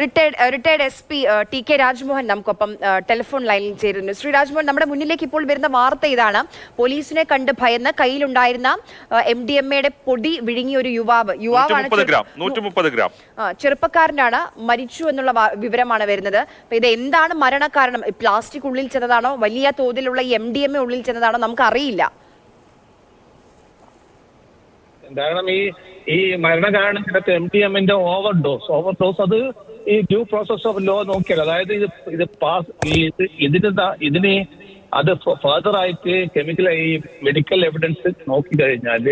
Retired SP TK Rajmohan നമുക്കൊപ്പം telephone ലൈനിൽ ചേരുന്നു. ശ്രീ രാജ്മോഹൻ, നമ്മുടെ മുന്നിലേക്ക് ഇപ്പോൾ വരുന്ന വാർത്ത ഇതാണ്. പോലീസിനെ കണ്ട് ഭയന്ന് കയ്യിലുണ്ടായിരുന്ന MDMA പൊടി വിഴുങ്ങിയ ഒരു യുവാവാണ്, ചെറുപ്പക്കാരനാണ്, മരിച്ചു എന്നുള്ള വിവരമാണ് വരുന്നത്. അപ്പൊ ഇത് എന്താണ് മരണകാരണം? പ്ലാസ്റ്റിക് ഉള്ളിൽ ചെന്നതാണോ, വലിയ തോതിലുള്ള ഈ MDMA ഉള്ളിൽ ചെന്നതാണോ, നമുക്ക് അറിയില്ല. കാരണം ഈ മരണകാരണത്തിനകത്ത് MDMA ഓവർഡോസ് അത് ഈ ഡ്യൂ പ്രോസസ് ഓഫ് ലോ നോക്കിയാൽ, അതായത് ഇതിന് അത് ഫർദർ ആയിട്ട് ഈ മെഡിക്കൽ എവിഡൻസ് നോക്കി കഴിഞ്ഞാൽ,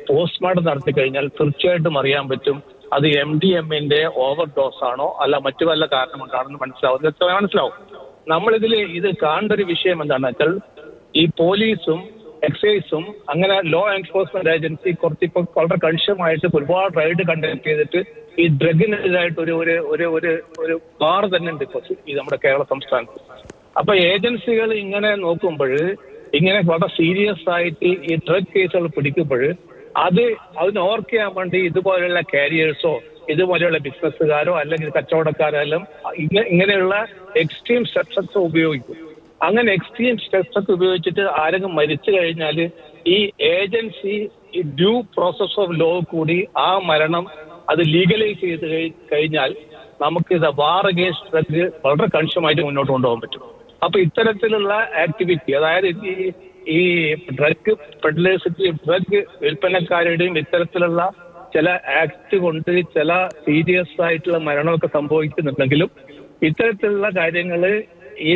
പോസ്റ്റ്മോർട്ടം നടത്തി കഴിഞ്ഞാൽ തീർച്ചയായിട്ടും അറിയാൻ പറ്റും അത് MDMA ഓവർഡോസ് ആണോ അല്ല മറ്റു വല്ല കാരണം കൊണ്ടാണെന്ന് മനസ്സിലാവും. നമ്മളിതിൽ ഇത് കാണേണ്ട ഒരു വിഷയം എന്താണെന്ന് വെച്ചാൽ, ഈ പോലീസും എക്സൈസും അങ്ങനെ ലോ എൻഫോഴ്സ്മെന്റ് ഏജൻസി കുറച്ചിപ്പോൾ വളരെ കണിശമായിട്ട് ഒരുപാട് റൈഡ് കണ്ടക്ട് ചെയ്തിട്ട് ഈ ഡ്രഗിനെതിരായിട്ട് ഒരു ബാർ തന്നെ ഉണ്ട് ഇപ്പോൾ ഈ നമ്മുടെ കേരള സംസ്ഥാനത്ത്. അപ്പൊ ഏജൻസികൾ ഇങ്ങനെ നോക്കുമ്പോൾ, ഇങ്ങനെ വളരെ സീരിയസ് ആയിട്ട് ഈ ഡ്രഗ് കേസുകൾ പിടിക്കുമ്പോൾ അതിന് ഓവർക്ക് ചെയ്യാൻ വേണ്ടി ഇതുപോലെയുള്ള കാരിയേഴ്സോ ഇതുപോലെയുള്ള ബിസിനസ്സുകാരോ അല്ലെങ്കിൽ കച്ചവടക്കാരോ എല്ലാം ഇങ്ങനെയുള്ള എക്സ്ട്രീം സ്റ്റെപ്സ് ഉപയോഗിക്കും. അങ്ങനെ എക്സ്ട്രീം സ്റ്റെപ്സ് ഒക്കെ ഉപയോഗിച്ചിട്ട് ആരെങ്കിലും മരിച്ചു കഴിഞ്ഞാൽ ഈ ഏജൻസി ഈ ഡ്യൂ പ്രോസസ് ഓഫ് ലോ കൂടി ആ മരണം അത് ലീഗലൈസ് ചെയ്ത് കഴിഞ്ഞാൽ നമുക്ക് ഇത് വാർ അഗേൻസ്റ്റ് ഡ്രഗ് വളരെ കണിശമായിട്ട് മുന്നോട്ട് കൊണ്ടുപോകാൻ പറ്റും. അപ്പൊ ഇത്തരത്തിലുള്ള ആക്ടിവിറ്റി, അതായത് ഈ ഡ്രഗ് പെഡ്ലേഴ്സിന്റെയും ഡ്രഗ് വിൽപ്പനക്കാരുടെയും ഇത്തരത്തിലുള്ള ചില ആക്ട് കൊണ്ട് ചില സീരിയസ് ആയിട്ടുള്ള മരണമൊക്കെ സംഭവിക്കുന്നുണ്ടെങ്കിലും ഇത്തരത്തിലുള്ള കാര്യങ്ങള് ഈ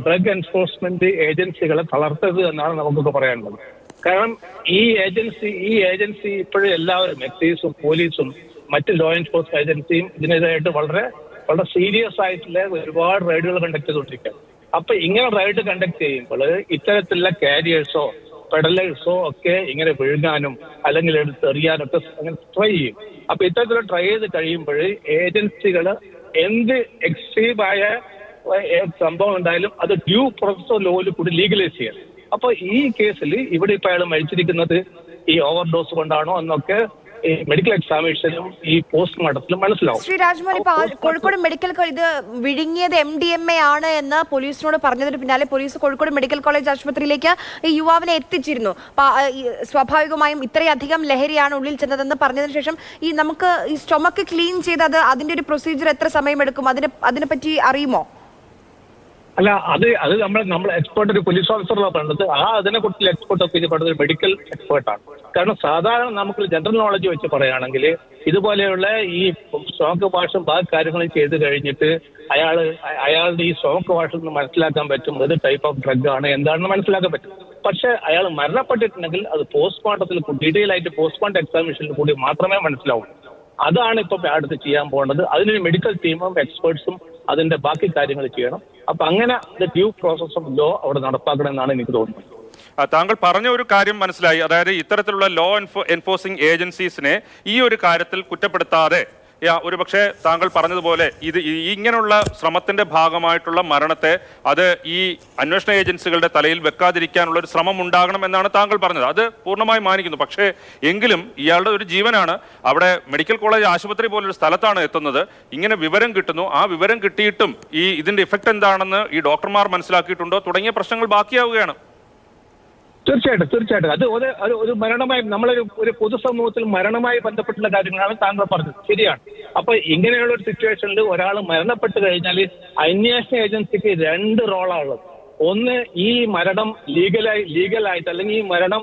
ഡ്രഗ് എൻഫോഴ്സ്മെന്റ് ഏജൻസികളെ തളർത്തരുത് എന്നാണ് നമുക്കൊക്കെ പറയാനുള്ളത്. കാരണം ഈ ഏജൻസി ഇപ്പോഴും എല്ലാവരും എക്സൈസും പോലീസും മറ്റ് ലോ എൻഫോഴ്സ്മെന്റ് ഏജൻസിയും ഇതിനെതിരായിട്ട് വളരെ സീരിയസ് ആയിട്ടുള്ള ഒരുപാട് റൈഡുകൾ കണ്ടക്ട് ചെയ്തുകൊണ്ടിരിക്കുകയാണ്. അപ്പൊ ഇങ്ങനെ റൈഡ് കണ്ടക്ട് ചെയ്യുമ്പോൾ ഇത്തരത്തിലുള്ള കാരിയേഴ്സോ പെഡലേഴ്സോ ഒക്കെ ഇങ്ങനെ വിഴുങ്ങാനും അല്ലെങ്കിൽ എടുത്തെറിയാനൊക്കെ അങ്ങനെ ട്രൈ ചെയ്യും. അപ്പൊ ഇത്തരത്തിലുള്ള ട്രൈ ചെയ്ത് കഴിയുമ്പോൾ ഏജൻസികൾ എന്ത് എക്സ്ട്രീമായ സംഭവം ഉണ്ടായാലും അത് ഡ്യൂ പ്രോസസ് ഓഫ് ലോയിൽ കൂടി ലീഗലൈസ് ചെയ്യണം. അപ്പൊ ഈ കേസിൽ ഇവിടെ ഇപ്പൊ അയാൾ മരിച്ചിരിക്കുന്നത് ഈ ഓവർഡോസ് കൊണ്ടാണോ എന്നൊക്കെ ഈ മെഡിക്കൽ എക്സാമിനേഷനും ഈ പോസ്റ്റ്മോർട്ടത്തിലും മനസ്സിലാവും. ശ്രീ രാജ്മോഹൻ, ഇപ്പൊ കോഴിക്കോട് മെഡിക്കൽ ഇത് വിഴുങ്ങിയത് MDMA ആണ് എന്ന് പോലീസിനോട് പറഞ്ഞതിന് പിന്നാലെ പോലീസ് കോഴിക്കോട് മെഡിക്കൽ കോളേജ് ആശുപത്രിയിലേക്ക് ഈ യുവാവിനെ എത്തിച്ചിരുന്നു. സ്വാഭാവികമായും ഇത്രയധികം ലഹരിയാണ് ഉള്ളിൽ ചെന്നതെന്ന് പറഞ്ഞതിന് ശേഷം നമുക്ക് ഈ സ്റ്റൊമക്ക് ക്ലീൻ ചെയ്ത് അതിന്റെ ഒരു പ്രൊസീജിയർ എത്ര സമയമെടുക്കും, അതിനെപ്പറ്റി അറിയുമോ? അല്ല, അത് നമ്മൾ എക്സ്പേർട്ട് ഒരു പോലീസ് ഓഫീസറാണ് പറഞ്ഞത്. അതിനെ കുറിച്ചുള്ള എക്സ്പേർട്ട് ഒക്കെ ഇത് പറഞ്ഞത് മെഡിക്കൽ എക്സ്പേർട്ടാണ്. കാരണം സാധാരണ നമുക്ക് ജനറൽ നോളജ് വെച്ച് പറയുകയാണെങ്കിൽ ഇതുപോലെയുള്ള ഈ സ്റ്റോക്ക് വാഷും ബാക്കി കാര്യങ്ങളും ചെയ്ത് കഴിഞ്ഞിട്ട് അയാളുടെ ഈ സ്റ്റോക്ക് വാഷിൽ നിന്ന് മനസ്സിലാക്കാൻ പറ്റും ഏത് ടൈപ്പ് ഓഫ് ഡ്രഗ് ആണ് എന്താണെന്ന് മനസ്സിലാക്കാൻ പറ്റും. പക്ഷെ അയാൾ മരണപ്പെട്ടിട്ടുണ്ടെങ്കിൽ അത് പോസ്റ്റ്മോർട്ടത്തിൽ ഡീറ്റെയിൽ ആയിട്ട് പോസ്റ്റ്മോർട്ടം എക്സാമിനേഷനിൽ കൂടി മാത്രമേ മനസ്സിലാവൂ. അതാണ് ഇപ്പൊ അടുത്ത് ചെയ്യാൻ പോകുന്നത്. അതിനൊരു മെഡിക്കൽ ടീമും എക്സ്പേർട്സും അതിന്റെ ബാക്കി കാര്യങ്ങൾ ചെയ്യണം. അപ്പൊ അങ്ങനെ ഡ്യൂ പ്രോസസ് ഓഫ് ലോ അവിടെ നടപ്പാക്കണമെന്നാണ് എനിക്ക് തോന്നുന്നത്. താങ്കൾ പറഞ്ഞ ഒരു കാര്യം മനസ്സിലായി. അതായത് ഇത്തരത്തിലുള്ള ലോ എൻഫോഴ്സിംഗ് ഏജൻസീസിനെ ഈ ഒരു കാര്യത്തിൽ കുറ്റപ്പെടുത്താതെ, ഒരുപക്ഷെ താങ്കൾ പറഞ്ഞതുപോലെ ഇങ്ങനെയുള്ള ശ്രമത്തിന്റെ ഭാഗമായിട്ടുള്ള മരണത്തെ അത് ഈ അന്വേഷണ ഏജൻസികളുടെ തലയിൽ വെക്കാതിരിക്കാനുള്ള ഒരു ശ്രമം ഉണ്ടാകണം എന്നാണ് താങ്കൾ പറഞ്ഞത്. അത് പൂർണ്ണമായി മാനിക്കുന്നു. പക്ഷേ എങ്കിലും ഇയാളുടെ ഒരു ജീവനാണ്. അവിടെ മെഡിക്കൽ കോളേജ് ആശുപത്രി പോലൊരു സ്ഥലത്താണ് എത്തുന്നത്. ഇങ്ങനെ വിവരം കിട്ടുന്നു. ആ വിവരം കിട്ടിയിട്ടും ഇതിന്റെ ഇഫക്റ്റ് എന്താണെന്ന് ഈ ഡോക്ടർമാർ മനസ്സിലാക്കിയിട്ടുണ്ടോ തുടങ്ങിയ പ്രശ്നങ്ങൾ ബാക്കിയാവുകയാണ്. തീർച്ചയായിട്ടും അത് ഒരു മരണമായി ഒരു പൊതുസമൂഹത്തിൽ മരണമായി ബന്ധപ്പെട്ടുള്ള കാര്യങ്ങളാണ് താങ്കൾ പറഞ്ഞത്. ശരിയാണ്. അപ്പൊ ഇങ്ങനെയുള്ള ഒരു സിറ്റുവേഷനിൽ ഒരാൾ മരണപ്പെട്ട് കഴിഞ്ഞാൽ അന്വേഷണ ഏജൻസിക്ക് 2 റോളാണുള്ളത്. ഒന്ന്, ഈ മരണം ലീഗലായിട്ട് അല്ലെങ്കിൽ ഈ മരണം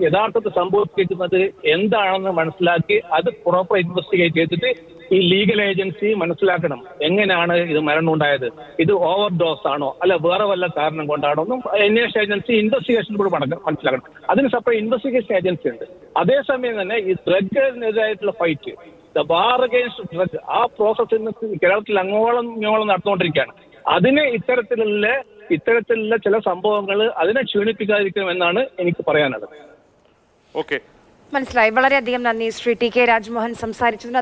യഥാർത്ഥത്തിൽ സംഭവിക്കുന്നത് എന്താണെന്ന് മനസ്സിലാക്കി അത് പ്രോപ്പർ ഇൻവെസ്റ്റിഗേറ്റ് ചെയ്തിട്ട് ഈ ലീഗൽ ഏജൻസി മനസ്സിലാക്കണം എങ്ങനെയാണ് ഇത് മരണം ഉണ്ടായത്, ഇത് ഓവർഡോസ് ആണോ അല്ല വേറെ വല്ല കാരണം കൊണ്ടാണോ എന്നും അന്വേഷണ ഏജൻസി ഇൻവെസ്റ്റിഗേഷൻ കൂടെ മനസ്സിലാക്കണം. അതിന് സെപ്പറേറ്റ് ഇൻവെസ്റ്റിഗേഷൻ ഏജൻസി ഉണ്ട്. അതേസമയം തന്നെ ഈ ഡ്രഗിനെതിരായിട്ടുള്ള fight, the war against drug, ആ പ്രോസസ് ഇന്ന് കേരളത്തിൽ അങ്ങോളം ഇങ്ങോളം നടന്നുകൊണ്ടിരിക്കുകയാണ്. അതിന് ഇത്തരത്തിലുള്ള ചില സംഭവങ്ങൾ അതിനെ ക്ഷീണിപ്പിക്കാതിരിക്കണമെന്നാണ് എനിക്ക് പറയാനുള്ളത്. മനസ്സിലായി. വളരെയധികം നന്ദി ശ്രീ TK രാജ്മോഹൻ സംസാരിച്ചതിന്.